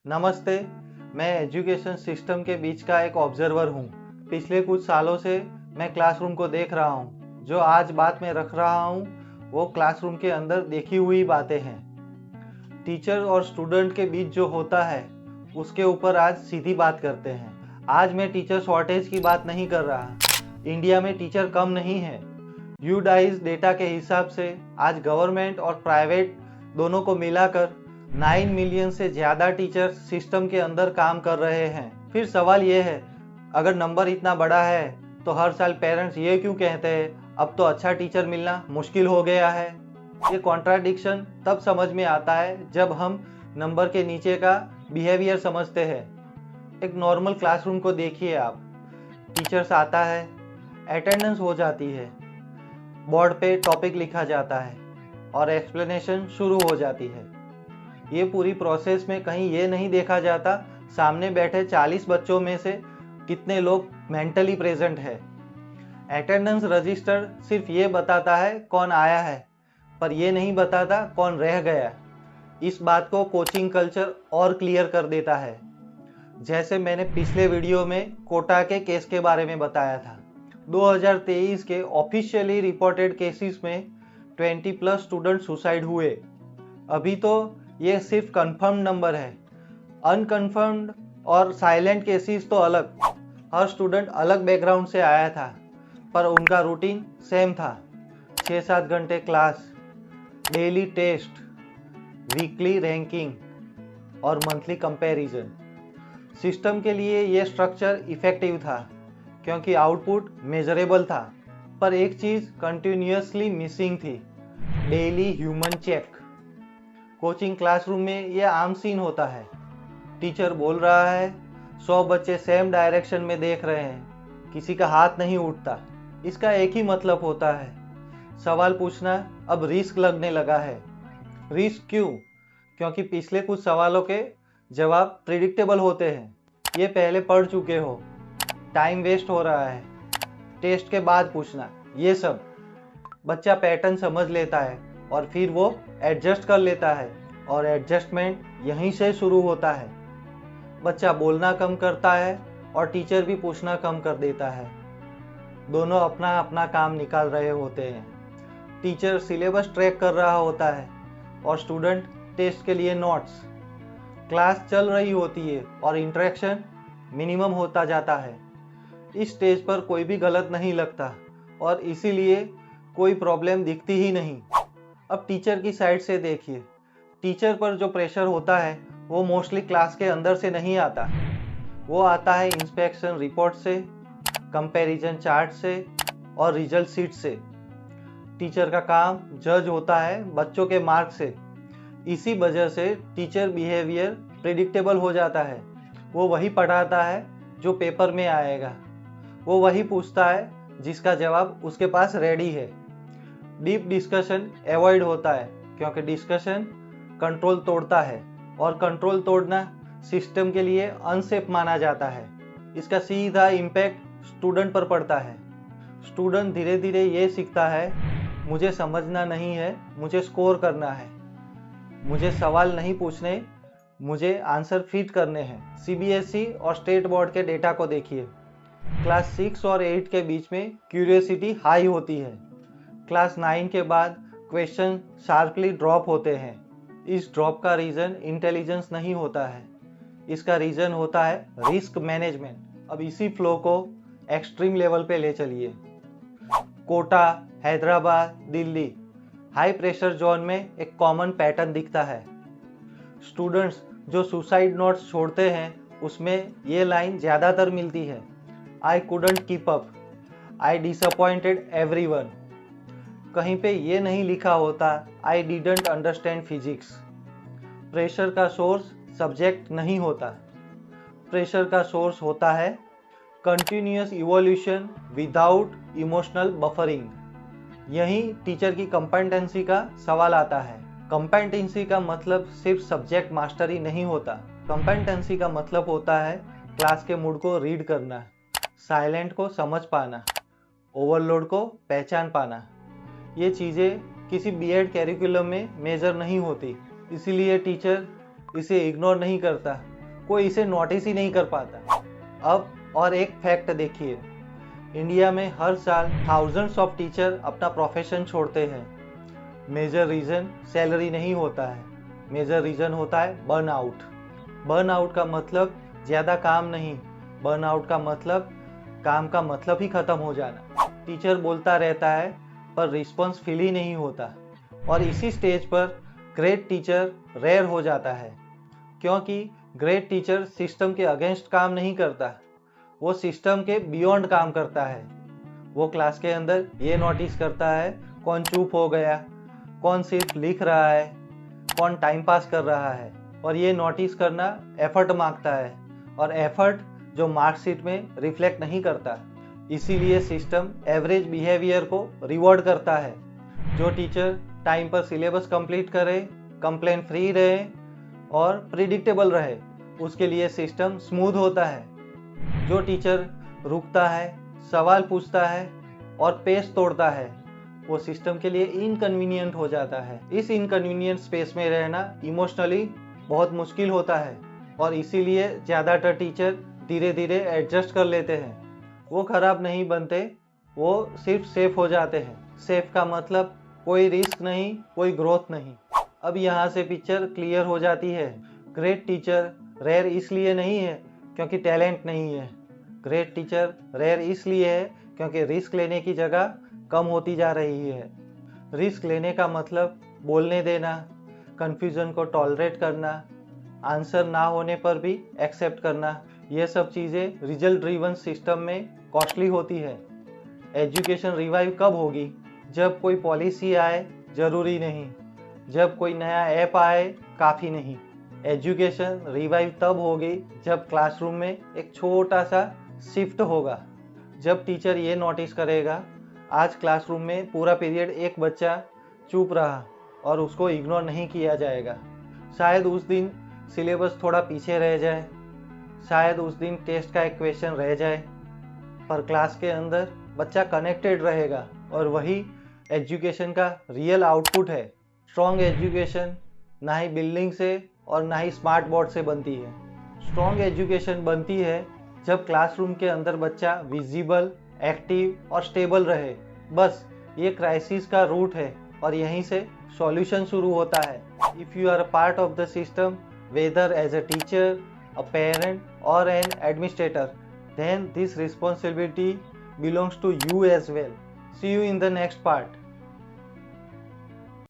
नमस्ते, मैं education system के बीच का एक ऑब्जर्वर हूँ। पिछले कुछ सालों से मैं क्लासरूम को देख रहा हूँ। जो आज बात में रख रहा हूँ वो क्लासरूम के अंदर देखी हुई बातें हैं। टीचर और स्टूडेंट के बीच जो होता है उसके ऊपर आज सीधी बात करते हैं। आज मैं टीचर शॉर्टेज की बात नहीं कर रहा। इंडिया में टीचर कम नहीं है। यूडाइज डेटा के हिसाब से आज गवर्नमेंट और प्राइवेट दोनों को मिलाकर 9 मिलियन से ज़्यादा टीचर सिस्टम के अंदर काम कर रहे हैं। फिर सवाल ये है, अगर नंबर इतना बड़ा है तो हर साल पेरेंट्स ये क्यों कहते हैं अब तो अच्छा टीचर मिलना मुश्किल हो गया है। ये कॉन्ट्राडिक्शन तब समझ में आता है जब हम नंबर के नीचे का बिहेवियर समझते हैं। एक नॉर्मल क्लासरूम को देखिए आप। टीचर्स आता है, अटेंडेंस हो जाती है, बोर्ड पे टॉपिक लिखा जाता है और एक्सप्लेनेशन शुरू हो जाती है। ये पूरी प्रोसेस में कहीं ये नहीं देखा जाता सामने बैठे 40 बच्चों में से कितने लोग मेंटली प्रेजेंट है। अटेंडेंस रजिस्टर सिर्फ ये बताता है कौन आया है, पर ये नहीं बताता कौन रह गया। इस बात को कोचिंग कल्चर और क्लियर कर देता है। जैसे मैंने पिछले वीडियो में कोटा के केस के बारे में बताया था। 2023 के ऑफिशियली रिपोर्टेड केसेस में 20+ स्टूडेंट सुसाइड हुए। अभी तो ये सिर्फ कंफर्म नंबर है। अनकंफर्म्ड और साइलेंट केसेस तो अलग। हर स्टूडेंट अलग बैकग्राउंड से आया था, पर उनका रूटीन सेम था। 6-7 घंटे class, daily test, weekly ranking और मंथली कंपैरिजन। सिस्टम के लिए ये स्ट्रक्चर इफेक्टिव था क्योंकि आउटपुट मेजरेबल था, पर एक चीज़ कंटिन्यूअसली मिसिंग थी, daily human check. Coaching classroom में ये आम सीन होता है। टीचर बोल रहा है, 100 बच्चे सेम डायरेक्शन में देख रहे हैं, किसी का हाथ नहीं उठता। इसका एक ही मतलब होता है, सवाल पूछना अब रिस्क लगने लगा है। रिस्क क्यों? क्योंकि पिछले कुछ सवालों के जवाब प्रिडिक्टेबल होते हैं, ये पहले पढ़ चुके हो। टाइम वेस्ट हो रहा है, टेस्ट के बाद पूछना, ये सब। बच्चा पैटर्न समझ लेता है और फिर वो एडजस्ट कर लेता है, और एडजस्टमेंट यहीं से शुरू होता है। बच्चा बोलना कम करता है और टीचर भी पूछना कम कर देता है। दोनों अपना अपना काम निकाल रहे होते हैं। टीचर सिलेबस ट्रैक कर रहा होता है और स्टूडेंट टेस्ट के लिए नोट्स। क्लास चल रही होती है और इंटरेक्शन मिनिमम होता जाता है। इस स्टेज पर कोई भी गलत नहीं लगता और इसीलिए कोई प्रॉब्लम दिखती ही नहीं। अब टीचर की साइड से देखिए। टीचर पर जो प्रेशर होता है वो मोस्टली क्लास के अंदर से नहीं आता। वो आता है इंस्पेक्शन रिपोर्ट से, कंपैरिजन चार्ट से और रिजल्ट शीट से। टीचर का काम जज होता है बच्चों के मार्क्स से। इसी वजह से टीचर बिहेवियर प्रिडिक्टेबल हो जाता है। वो वही पढ़ाता है जो पेपर में आएगा। वो वही पूछता है जिसका जवाब उसके पास रेडी है। डीप डिस्कशन अवॉइड होता है क्योंकि डिस्कशन कंट्रोल तोड़ता है और कंट्रोल तोड़ना सिस्टम के लिए अनसेफ माना जाता है। इसका सीधा इम्पैक्ट स्टूडेंट पर पड़ता है। स्टूडेंट धीरे धीरे ये सीखता है, मुझे समझना नहीं है, मुझे स्कोर करना है। मुझे सवाल नहीं पूछने, मुझे आंसर फिट करने हैं। सीबीएसई और स्टेट बोर्ड के डेटा को देखिए। क्लास 6 और 8 के बीच में क्यूरियोसिटी हाई होती है। क्लास 9 के बाद क्वेश्चन शार्पली ड्रॉप होते हैं। इस ड्रॉप का रीज़न इंटेलिजेंस नहीं होता है, इसका रीज़न होता है रिस्क मैनेजमेंट। अब इसी फ्लो को एक्सट्रीम लेवल पे ले चलिए। Kota, Hyderabad, Delhi, high pressure zone में एक कॉमन पैटर्न दिखता है। स्टूडेंट्स जो सुसाइड नोट्स छोड़ते हैं उसमें ये लाइन ज़्यादातर मिलती है, I couldn't keep up, I disappointed everyone. कहीं पे ये नहीं लिखा होता I didn't understand physics. Pressure का सोर्स सब्जेक्ट नहीं होता, प्रेशर का सोर्स होता है continuous evolution without emotional buffering. यही टीचर की कंपेटेंसी का सवाल आता है। कंपेटेंसी का मतलब सिर्फ सब्जेक्ट मास्टरी नहीं होता। कंपेटेंसी का मतलब होता है क्लास के मूड को रीड करना, साइलेंट को समझ पाना, ओवरलोड को पहचान पाना। ये चीज़ें किसी बीएड कैरिकुलम में मेजर नहीं होती, इसीलिए टीचर इसे इग्नोर नहीं करता। कोई इसे नोटिस ही नहीं कर पाता। अब और एक फैक्ट देखिए, इंडिया में हर साल थाउजेंड्स ऑफ टीचर अपना प्रोफेशन छोड़ते हैं। मेजर रीज़न सैलरी नहीं होता है, मेजर रीज़न होता है बर्नआउट। बर्नआउट का मतलब ज़्यादा काम नहीं, बर्नआउट का मतलब काम का मतलब ही ख़त्म हो जाना। टीचर बोलता रहता है पर रिस्पॉन्स फील ही नहीं होता, और इसी स्टेज पर ग्रेट टीचर रेयर हो जाता है, क्योंकि ग्रेट टीचर सिस्टम के अगेंस्ट काम नहीं करता, वो सिस्टम के बियॉन्ड काम करता है। वो क्लास के अंदर ये नोटिस करता है कौन चुप हो गया, कौन सिर्फ लिख रहा है, कौन टाइम पास कर रहा है, और ये नोटिस करना एफर्ट मांगता है, और एफर्ट जो मार्कशीट में रिफ्लेक्ट नहीं करता। इसीलिए सिस्टम एवरेज बिहेवियर को रिवॉर्ड करता है। जो टीचर टाइम पर सिलेबस कंप्लीट करे, कंप्लेन फ्री रहे और प्रिडिक्टेबल रहे, उसके लिए सिस्टम स्मूथ होता है। जो टीचर रुकता है, सवाल पूछता है और पेस तोड़ता है, वो सिस्टम के लिए इनकन्वीनियंट हो जाता है। इस इनकन्वीनियंट स्पेस में रहना इमोशनली बहुत मुश्किल होता है, और इसीलिए ज़्यादातर टीचर धीरे धीरे एडजस्ट कर लेते हैं। वो खराब नहीं बनते, वो सिर्फ सेफ हो जाते हैं। सेफ का मतलब कोई रिस्क नहीं, कोई ग्रोथ नहीं। अब यहाँ से पिक्चर क्लियर हो जाती है। ग्रेट टीचर रेयर इसलिए नहीं है क्योंकि टैलेंट नहीं है, ग्रेट टीचर रेयर इसलिए है क्योंकि रिस्क लेने की जगह कम होती जा रही है। रिस्क लेने का मतलब बोलने देना, कन्फ्यूज़न को टॉलरेट करना, आंसर ना होने पर भी एक्सेप्ट करना, ये सब चीज़ें रिजल्ट ड्रिवन सिस्टम में कॉस्टली होती है। एजुकेशन रिवाइव कब होगी? जब कोई पॉलिसी आए, ज़रूरी नहीं। जब कोई नया ऐप आए, काफ़ी नहीं। एजुकेशन रिवाइव तब होगी जब क्लासरूम में एक छोटा सा शिफ्ट होगा। जब टीचर ये नोटिस करेगा, आज क्लासरूम में पूरा पीरियड एक बच्चा चुप रहा और उसको इग्नोर नहीं किया जाएगा। शायद उस दिन सिलेबस थोड़ा पीछे रह जाए, शायद उस दिन टेस्ट का एक क्वेश्चन रह जाए, पर क्लास के अंदर बच्चा कनेक्टेड रहेगा, और वही एजुकेशन का रियल आउटपुट है। स्ट्रॉन्ग एजुकेशन ना ही बिल्डिंग से और ना ही स्मार्ट बोर्ड से बनती है। स्ट्रॉन्ग एजुकेशन बनती है जब क्लासरूम के अंदर बच्चा विजिबल, एक्टिव और स्टेबल रहे। बस ये क्राइसिस का रूट है, और यहीं से सॉल्यूशन शुरू होता है। If you are a part of the system, whether as a teacher, a parent or an administrator, then this responsibility belongs to you as well. See you in the next part.